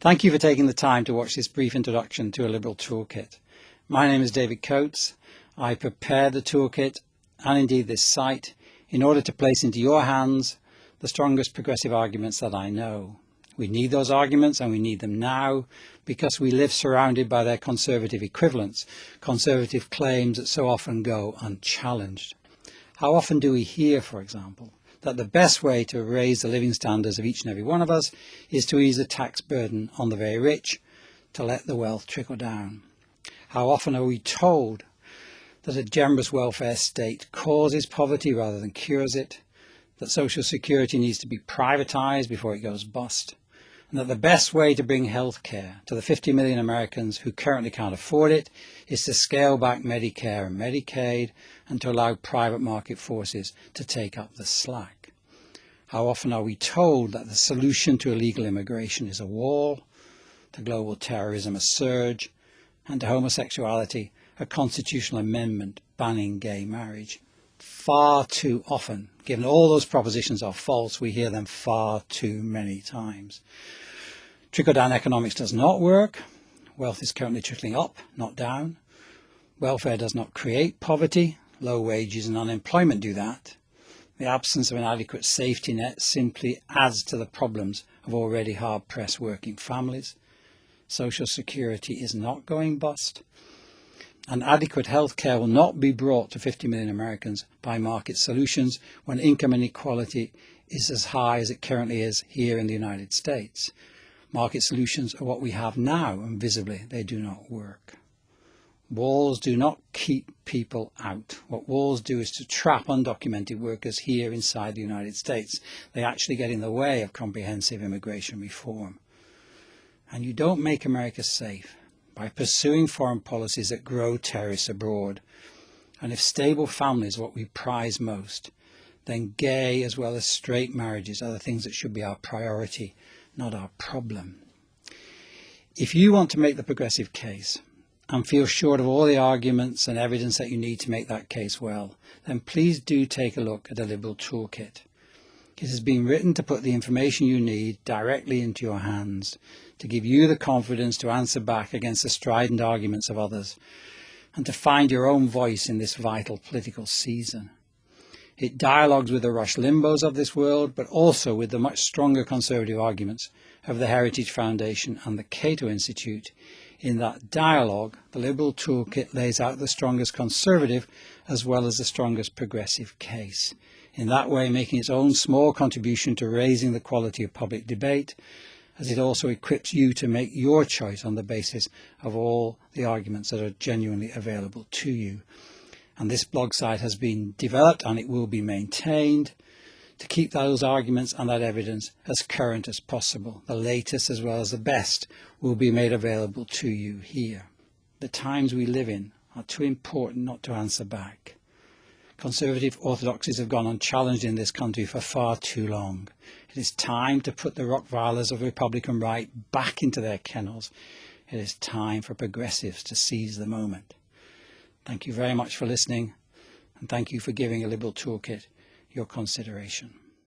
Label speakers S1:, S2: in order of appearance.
S1: Thank you for taking the time to watch this brief introduction to a Liberal Toolkit. My name is David Coates. I prepared the toolkit and indeed this site in order to place into your hands the strongest progressive arguments that I know. We need those arguments and we need them now because we live surrounded by their conservative equivalents, conservative claims that so often go unchallenged. How often do we hear, for example, that the best way to raise the living standards of each and every one of us is to ease the tax burden on the very rich, to let the wealth trickle down? How often are we told that a generous welfare state causes poverty rather than cures it, that social security needs to be privatised before it goes bust, and that the best way to bring health care to the 50 million Americans who currently can't afford it is to scale back Medicare and Medicaid and to allow private market forces to take up the slack? How often are we told that the solution to illegal immigration is a wall, to global terrorism a surge, and to homosexuality a constitutional amendment banning gay marriage? Far too often, given all those propositions are false, we hear them far too many times. Trickle-down economics does not work. Wealth is currently trickling up, not down. Welfare does not create poverty. Low wages and unemployment do that. The absence of an adequate safety net simply adds to the problems of already hard-pressed working families. Social security is not going bust. And adequate health care will not be brought to 50 million Americans by market solutions when income inequality is as high as it currently is here in the United States. Market solutions are what we have now, and visibly they do not work. Walls do not keep people out. What walls do is to trap undocumented workers here inside the United States. They actually get in the way of comprehensive immigration reform. And you don't make America safe by pursuing foreign policies that grow terrorists abroad. And if stable families are what we prize most, then gay as well as straight marriages are the things that should be our priority, not our problem. If you want to make the progressive case and feel short of all the arguments and evidence that you need to make that case well, then please do take a look at a Liberal Toolkit. It has been written to put the information you need directly into your hands, to give you the confidence to answer back against the strident arguments of others, and to find your own voice in this vital political season. It dialogues with the Rush Limbaughs of this world, but also with the much stronger conservative arguments of the Heritage Foundation and the Cato Institute. In that dialogue, the Liberal Toolkit lays out the strongest conservative as well as the strongest progressive case, in that way making its own small contribution to raising the quality of public debate, as it also equips you to make your choice on the basis of all the arguments that are genuinely available to you. And this blog site has been developed and it will be maintained to keep those arguments and that evidence as current as possible. The latest as well as the best will be made available to you here. The times we live in are too important not to answer back. Conservative orthodoxies have gone unchallenged in this country for far too long. It is time to put the Rottweilers of Republican right back into their kennels. It is time for progressives to seize the moment. Thank you very much for listening, and thank you for giving a Liberal Toolkit your consideration.